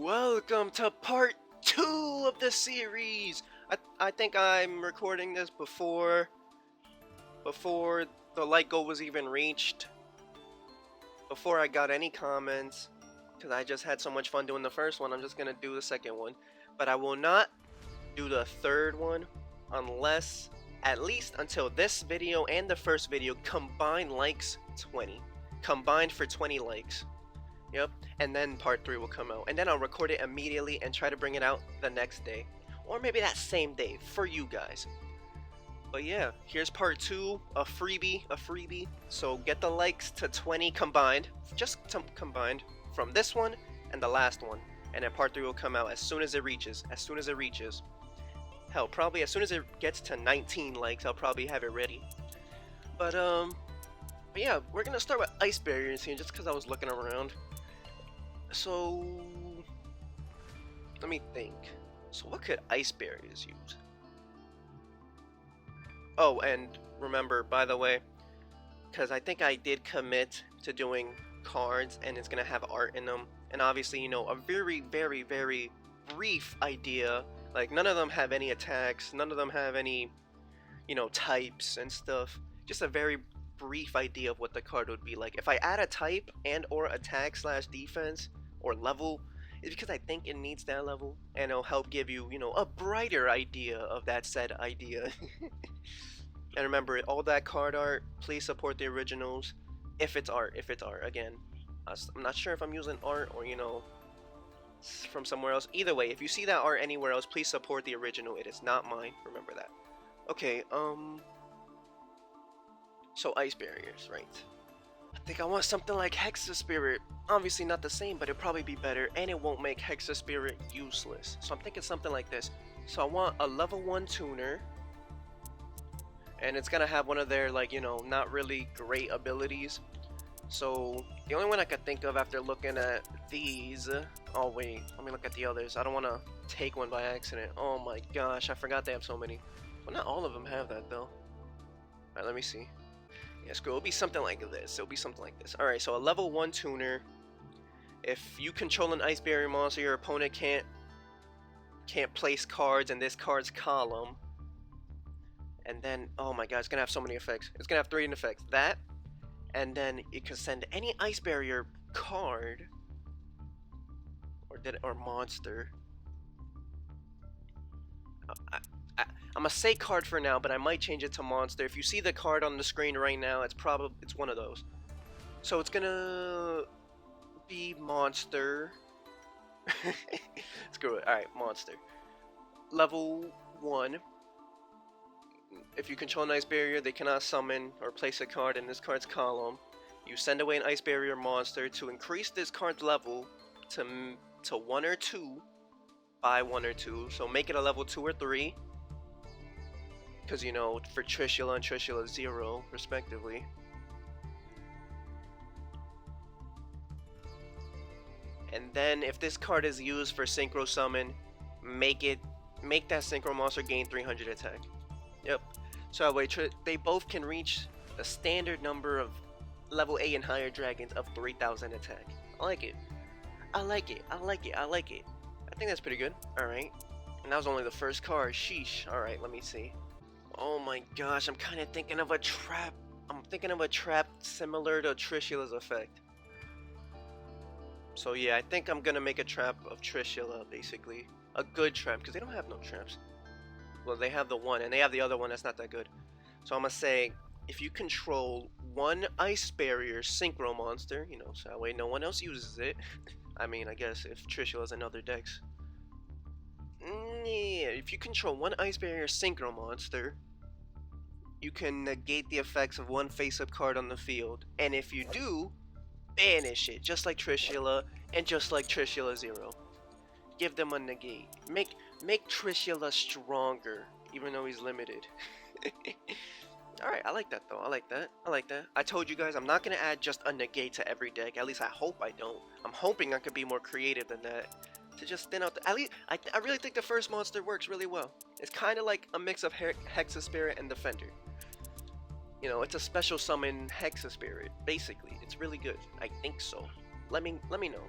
Welcome to part 2 of the series. I think I'm recording this before the like goal was even reached, before I got any comments, because I just had so much fun doing the first one. I'm just gonna do the second one, but I will not do the third one unless, at least until this video and the first video combined likes 20, combined for 20 likes. Yep, and then part 3 will come out, and then I'll record it immediately and try to bring it out the next day, or maybe that same day for you guys. But yeah, here's part 2, a freebie. So get the likes to 20 combined, just combined from this one and the last one, and then part 3 will come out as soon as it reaches. Hell, probably as soon as it gets to 19 likes, I'll probably have it ready. But yeah, we're gonna start with ice barriers here, just because I was looking around. So let me think. So what could ice barriers use? Oh, and remember, by the way, because I think I did commit to doing cards and it's gonna have art in them, and obviously, you know, a very brief idea. Like, none of them have any attacks, none of them have any, you know, types and stuff. Just a very brief idea of what the card would be like. If I add a type and or attack / defense or level, it's because I think it needs that level, and it'll help give you, you know, a brighter idea of that said idea. And remember, all that card art, please support the originals. If it's art, again, I'm not sure if I'm using art or, you know, from somewhere else. Either way, if you see that art anywhere else, please support the original. It is not mine, remember that. Okay, so ice barriers, right? I think I want something like Hexa Spirit. Obviously not the same, but it'll probably be better, and it won't make Hexa Spirit useless. So I'm thinking something like this. So I want a level 1 tuner, and it's gonna have one of their, like, you know, not really great abilities. So the only one I could think of after looking at these, oh wait, let me look at the others. I don't want to take one by accident. Oh my gosh, I forgot they have so many. Well, not all of them have that though. Alright, let me see. Yeah, screw, it'll be something like this. Alright, so a level 1 tuner. If you control an ice barrier monster, your opponent can't place cards in this card's column. And then, oh my god, it's gonna have so many effects. It's gonna have 3 effects. That, and then you can send any ice barrier card or monster. I'm gonna say card for now, but I might change it to monster. If you see the card on the screen right now, it's one of those. So it's gonna be monster. Screw it. Alright, monster. Level 1. If you control an ice barrier, they cannot summon or place a card in this card's column. You send away an ice barrier monster to increase this card's level to 1 or 2 by 1 or 2. So make it a level 2 or 3. Because, you know, for Trishula and Trishula 0, respectively. And then, if this card is used for Synchro Summon, make that Synchro monster gain 300 attack. Yep. So that way, they both can reach the standard number of level 8 and higher dragons of 3,000 attack. I like it. I think that's pretty good. Alright. And that was only the first card. Sheesh. Alright, let me see. Oh my gosh, I'm kind of thinking of a trap. I'm thinking of a trap similar to Trishula's effect. So yeah, I think I'm gonna make a trap of Trishula, basically. A good trap, because they don't have no traps. Well, they have the one, and they have the other one that's not that good. So I'm gonna say, if you control one ice barrier synchro monster, you know, so that way no one else uses it. I mean, I guess if Trishula's in other decks. Yeah, if you control one ice barrier synchro monster, you can negate the effects of one face-up card on the field. And if you do, banish it, just like Trishula and just like Trishula 0. Give them a negate. Make Trishula stronger, even though he's limited. Alright, I like that though. I like that. I told you guys I'm not gonna add just a negate to every deck. At least I hope I don't. I'm hoping I could be more creative than that. To just thin out the, at least I really think the first monster works really well. It's kind of like a mix of Hexa Spirit and Defender. You know, it's a special summon Hexa Spirit, basically. It's really good. I think so. Let me know.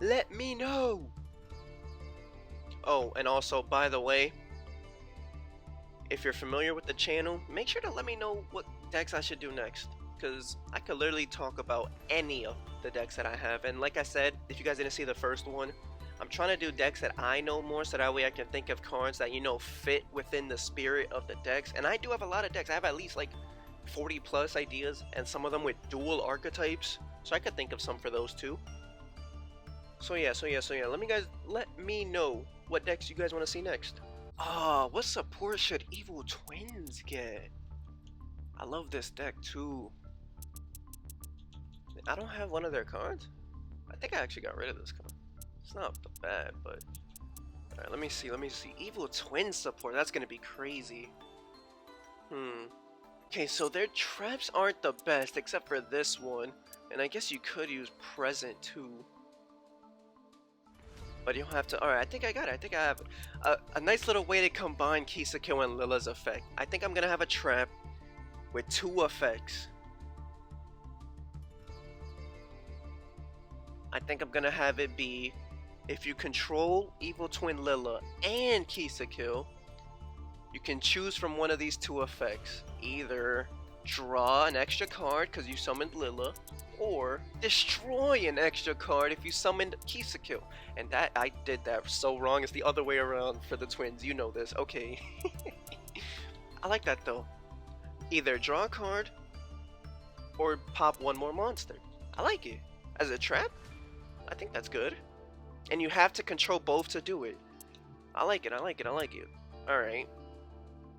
Let me know. Oh, and also, by the way, if you're familiar with the channel, make sure to let me know what decks I should do next, because I could literally talk about any of the decks that I have. And like I said, if you guys didn't see the first one, I'm trying to do decks that I know more, so that way I can think of cards that, you know, fit within the spirit of the decks. And I do have a lot of decks. I have at least like 40 plus ideas, and some of them with dual archetypes, so I could think of some for those too. So yeah, let me know what decks you guys want to see next. Ah, what support should Evil Twins get? I love this deck too. I don't have one of their cards. I think I actually got rid of this card. It's not bad, but alright, let me see. Evil Twins support, that's gonna be crazy. Okay, so their traps aren't the best except for this one. And I guess you could use Present too. But you don't have to. Alright, I think I got it. I think I have a nice little way to combine Kisakyo and Lilla's effect. I think I'm gonna have a trap with 2 effects. I think I'm gonna have it be, if you control Evil Twin Lilla and Kisakyo, you can choose from one of these 2 effects. Either draw an extra card because you summoned Lilla, or destroy an extra card if you summoned Kisakyo. And that, I did that so wrong. It's the other way around for the twins. You know this. Okay. I like that though. Either draw a card or pop 1 more monster. I like it. As a trap, I think that's good. And you have to control both to do it. I like it. Alright.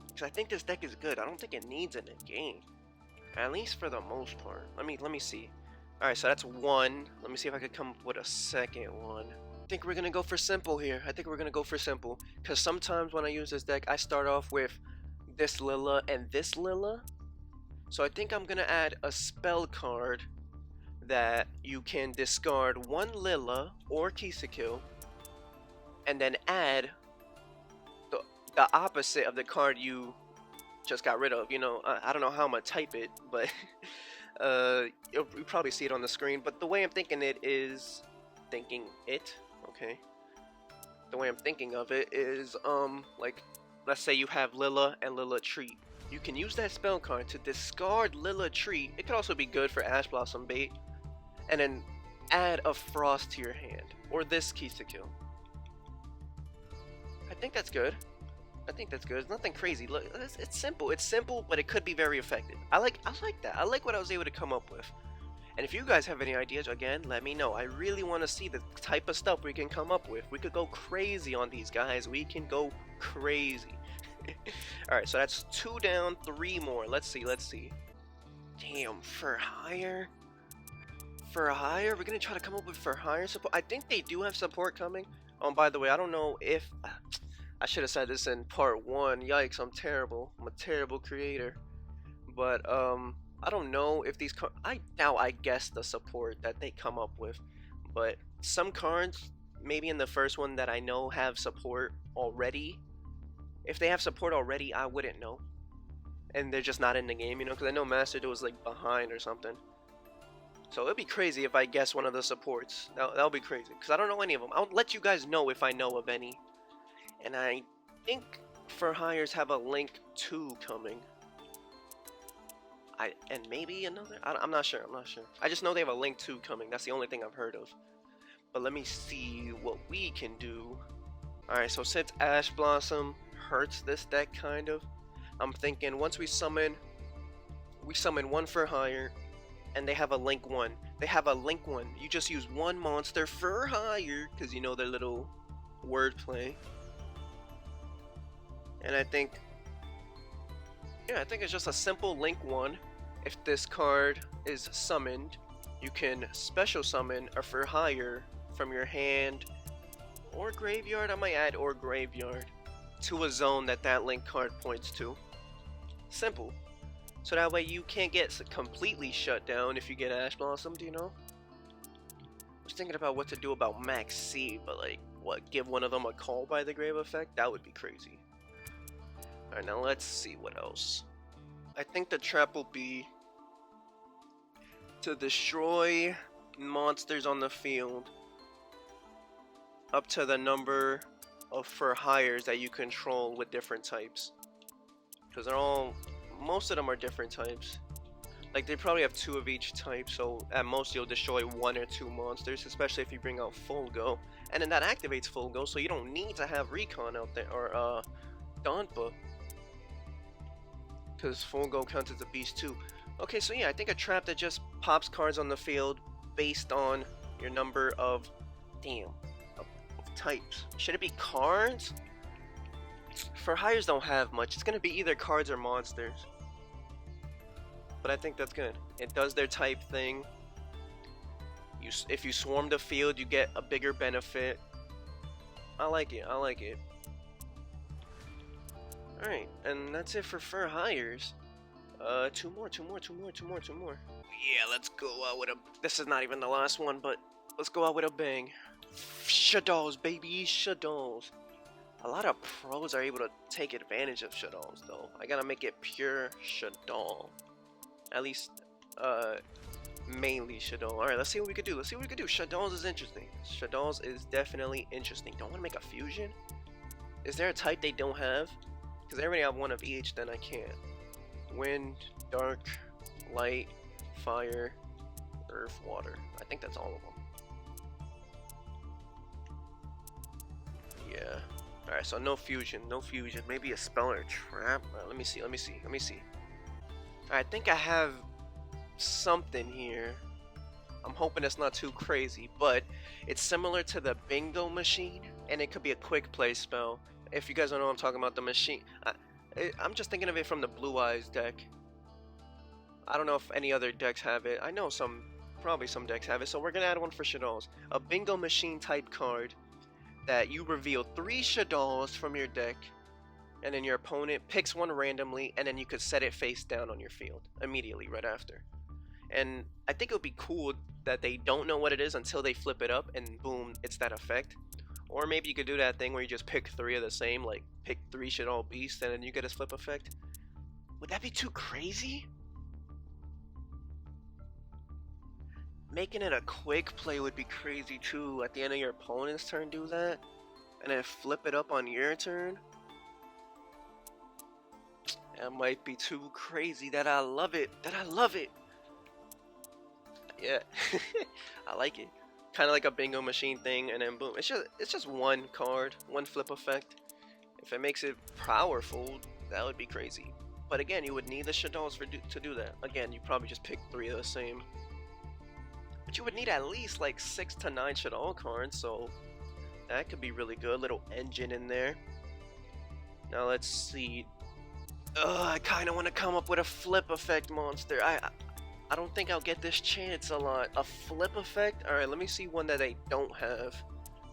Because I think this deck is good. I don't think it needs a negate. At least for the most part. Let me see. Alright, so that's 1. Let me see if I could come up with a second one. I think we're gonna go for simple here. Because sometimes when I use this deck, I start off with this Lilla and this Lilla. So I think I'm gonna add a spell card that you can discard 1 Lilla or Kisakyo, and then add the opposite of the card you just got rid of. You know, I don't know how I'm gonna type it, but you'll probably see it on the screen. But the way I'm thinking it is, okay. The way I'm thinking of it is, like, let's say you have Lilla and Lilla Treat. You can use that spell card to discard Lilla Treat. It could also be good for Ash Blossom bait, and then add a Frost to your hand, or this Kisakyo. I think that's good. It's nothing crazy. Look, it's simple, but it could be very effective. I like that. I like what I was able to come up with. And if you guys have any ideas, again, let me know. I really want to see the type of stuff we can come up with. We could go crazy on these guys. We can go crazy. Alright, so that's 2 down, 3 more. Let's see. Damn, for hire? We're gonna try to come up with for hire support. I think they do have support coming. By the way, I don't know if I should have said this in part 1. Yikes, I'm terrible. I'm a terrible creator. But I don't know if these cards, I guess the support that they come up with. But some cards, maybe in the first one that I know have support already. If they have support already, I wouldn't know. And they're just not in the game, you know, because I know Master Duel was like behind or something. So it'd be crazy if I guess one of the supports. That'll be crazy, because I don't know any of them. I'll let you guys know if I know of any. And I think for hires have a Link 2 coming. And maybe another? I'm not sure. I just know they have a Link 2 coming. That's the only thing I've heard of. But let me see what we can do. Alright, so since Ash Blossom hurts this deck kind of, I'm thinking once we summon 1 for hire, and they have a Link 1. You just use 1 monster for hire, because you know their little wordplay. And I think it's just a simple Link 1. If this card is summoned, you can special summon a for hire from your hand or graveyard. I might add or graveyard to a zone that Link card points to. Simple. So that way you can't get completely shut down if you get Ash Blossomed, you know? I was thinking about what to do about Max C, but like, what, give one of them a call by the grave effect? That would be crazy. Alright, now let's see what else. I think the trap will be to destroy monsters on the field up to the number of for hires that you control with different types. Because most of them are different types. Like they probably have 2 of each type, so at most you'll destroy 1 or 2 monsters, especially if you bring out full go. And then that activates full go, so you don't need to have recon out there, or Donpa. Because full go counts as a beast too. Okay, so yeah, I think a trap that just pops cards on the field based on your number of, of types. Should it be cards? For hires don't have much. It's gonna be either cards or monsters. But I think that's good. It does their type thing. If you swarm the field, you get a bigger benefit. I like it. I like it. Alright, and that's it for hires. 2 more. Yeah, let's go out with a... This is not even the last one, but let's go out with a bang. Shaddolls, baby, Shaddolls. A lot of pros are able to take advantage of Shaddolls, though. I gotta make it pure Shaddoll. At least, mainly Shaddoll. Alright, let's see what we could do. Shaddolls is interesting. Shaddolls is definitely interesting. Don't want to make a fusion? Is there a type they don't have? Because I already have 1 of each, then I can't. Wind, dark, light, fire, earth, water. I think that's all of them. Yeah. Alright, so no fusion. Maybe a spell or trap. Alright, let me see. I think I have something here. I'm hoping it's not too crazy, but it's similar to the bingo machine, and it could be a quick play spell. If you guys don't know what I'm talking about, the machine. I'm just thinking of it from the Blue Eyes deck. I don't know if any other decks have it. I know probably some decks have it, so we're gonna add one for Shaddolls. A bingo machine type card that you reveal 3 Shaddolls from your deck, and then your opponent picks one randomly, and then you could set it face down on your field immediately right after. And I think it would be cool that they don't know what it is until they flip it up, and boom, it's that effect. Or maybe you could do that thing where you just pick 3 of the same, like pick 3 Shaddolls beasts, and then you get a flip effect. Would that be too crazy? Making it a quick play would be crazy too. At the end of your opponent's turn, do that, and then flip it up on your turn. That might be too crazy. That I love it. Yeah, I like it. Kind of like a bingo machine thing, and then boom. It's just 1 card, 1 flip effect. If it makes it powerful, that would be crazy. But again, you would need the Shaddolls to do that. Again, you probably just pick 3 of the same. But you would need at least like 6 to 9 Shaddoll cards, so that could be really good. Little engine in there. Now let's see. I kind of want to come up with a flip effect monster. I don't think I'll get this chance a lot. A flip effect? Alright, let me see one that they don't have.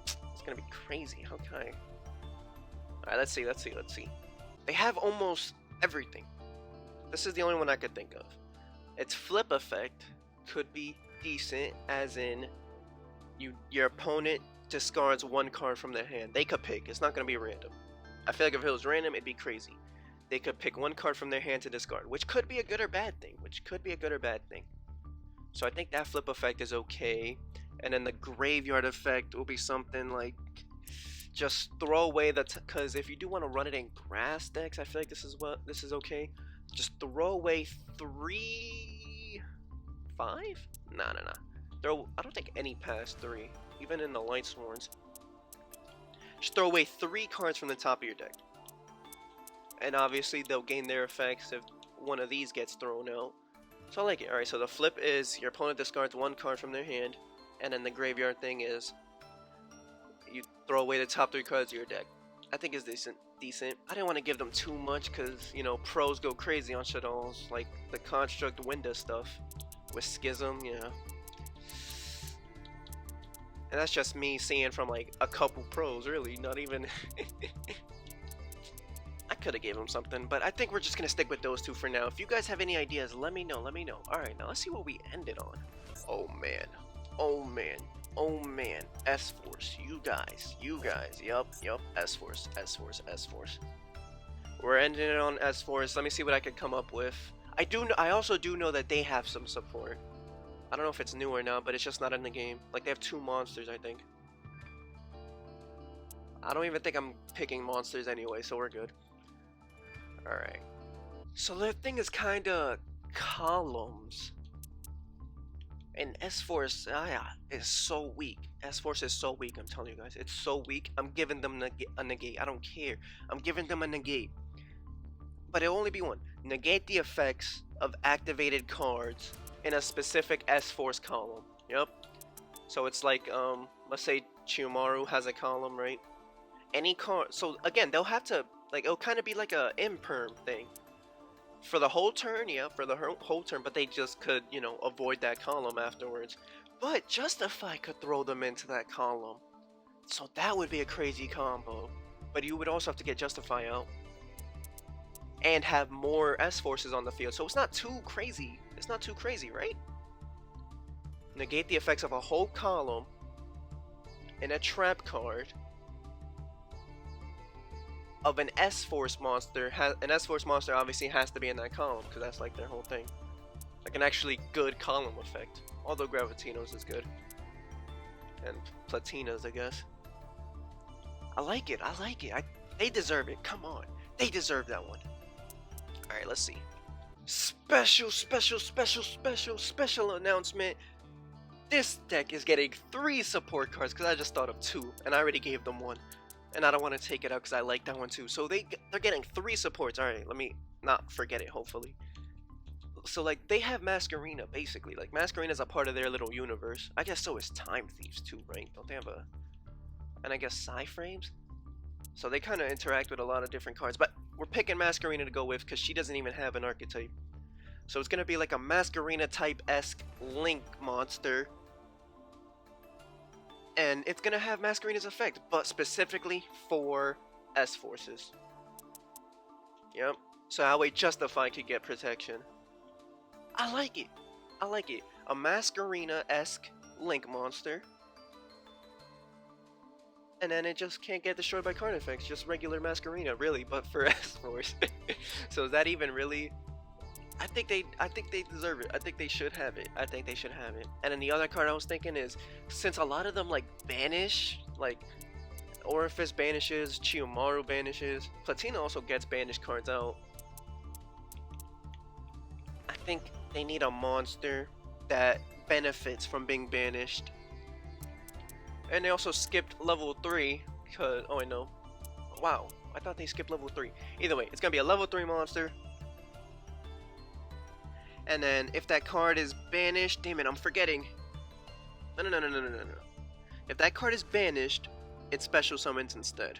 It's gonna be crazy. How can I... Alright, let's see. They have almost everything. This is the only one I could think of. Its flip effect could be decent, as in your opponent discards 1 card from their hand. They could pick. It's not gonna be random. I feel like if it was random, it'd be crazy. They could pick 1 card from their hand to discard, which could be a good or bad thing. So I think that flip effect is okay. And then the graveyard effect will be something like just throw away because if you do want to run it in grass decks, I feel like this is okay. Just throw away 3, 5? Nah. I don't think any past 3, even in the Light Sworns. Just throw away 3 cards from the top of your deck. And obviously they'll gain their effects if one of these gets thrown out. So I like it. Alright, so the flip is your opponent discards 1 card from their hand, and then the graveyard thing is you throw away the top 3 cards of your deck. I think it's decent. I didn't want to give them too much because, you know, pros go crazy on Shaddolls, like the Construct Winda stuff with Schism, yeah. And that's just me seeing from like a couple pros, really, not even... I could have gave him something, but I think we're just gonna stick with those 2 for now. If you guys have any ideas, let me know. Alright, now let's see what we ended on. Oh man. S-Force, you guys, yup, S-Force. We're ending it on S-Force. Let me see what I could come up with. I also do know that they have some support. I don't know if it's new or not, but it's just not in the game. Like, they have 2 monsters, I think. I don't even think I'm picking monsters anyway, so we're good. Alright. So the thing is kinda columns. And S-Force is so weak. S-Force is so weak, I'm telling you guys. It's so weak. I'm giving them a negate. I don't care. I'm giving them a negate. But it'll only be one. Negate the effects of activated cards in a specific S-Force column. Yep. So it's like, let's say Chiyomaru has a column, right? Any card. So again, they'll have to, like, it'll kind of be like a imperm thing. For the whole turn, yeah, for the whole turn, but they just could, you know, avoid that column afterwards. But Justify could throw them into that column. So that would be a crazy combo. But you would also have to get Justify out. And have more S-Forces on the field. So it's not too crazy. It's not too crazy, right? Negate the effects of a whole column in a trap card of an S-Force monster. An S-Force monster obviously has to be in that column because that's like their whole thing. Like an actually good column effect. Although Gravitino's is good. And Platina's, I guess. I like it. I like it. They deserve it. Come on. They deserve that one. Alright, let's see. Special announcement. This deck is getting 3 support cards because I just thought of 2 and I already gave them 1. And I don't want to take it out because I like that one too. So they're getting 3 supports. Alright, let me not forget it, hopefully. So like, they have Masquerena, basically. Like, Masquerena's a part of their little universe. I guess so is Time Thieves too, right? Don't they have a... And I guess Psy-Frames? So they kind of interact with a lot of different cards. But we're picking Masquerena to go with because she doesn't even have an archetype. So it's going to be like a Masquerena type-esque Link monster. And it's going to have Masquerena's effect, but specifically for S-Forces. Yep. So that way Justify could get protection. I like it. I like it. A Masquerena-esque Link monster. And then it just can't get destroyed by card effects. Just regular Masquerena, really, but for S-Force. So is that even really... I think they deserve it. I think they should have it. I think they should have it. And then the other card I was thinking is, since a lot of them like banish, like Orifice banishes, Chiyomaru banishes, Platina also gets banished cards out. I think they need a monster that benefits from being banished. And they also skipped level 3 because, oh I know. Wow, I thought they skipped level 3. Either way, it's gonna be a level 3 monster. And then if that card is banished, damn it, I'm forgetting. No. If that card is banished, it special summons instead.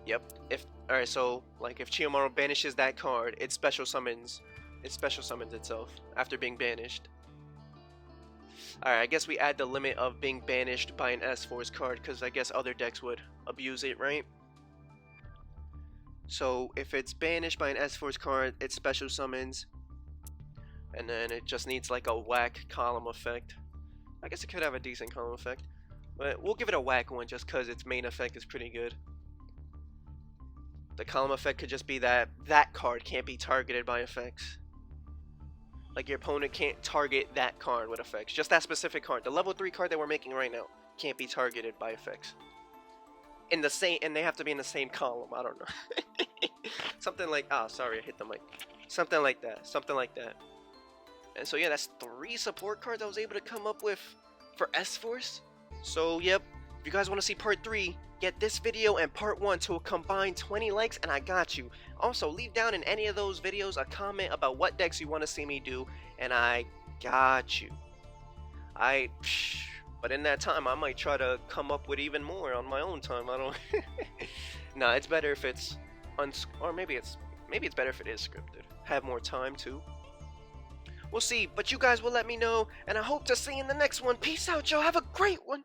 Yep. Alright, so like if Chiyomaru banishes that card, it special summons itself after being banished. Alright, I guess we add the limit of being banished by an S-Force card because I guess other decks would abuse it, right? So if it's banished by an S-Force card, it special summons. And then it just needs like a whack column effect. I guess it could have a decent column effect. But we'll give it a whack one just because its main effect is pretty good. The column effect could just be that that card can't be targeted by effects. Like your opponent can't target that card with effects. Just that specific card. The level 3 card that we're making right now can't be targeted by effects. In the same, and they have to be in the same column. I don't know. Something like, sorry, I hit the mic. Something like that. Something like that. And so yeah, that's 3 support cards I was able to come up with for S-Force. So yep, if you guys want to see part 3, get this video and part 1 to a combined 20 likes and I got you. Also, leave down in any of those videos a comment about what decks you want to see me do and I got you. But in that time, I might try to come up with even more on my own time. I don't... Nah, it's better if it's... Or maybe it's better if it is scripted. Have more time, too. We'll see, but you guys will let me know, and I hope to see you in the next one. Peace out, y'all. Have a great one.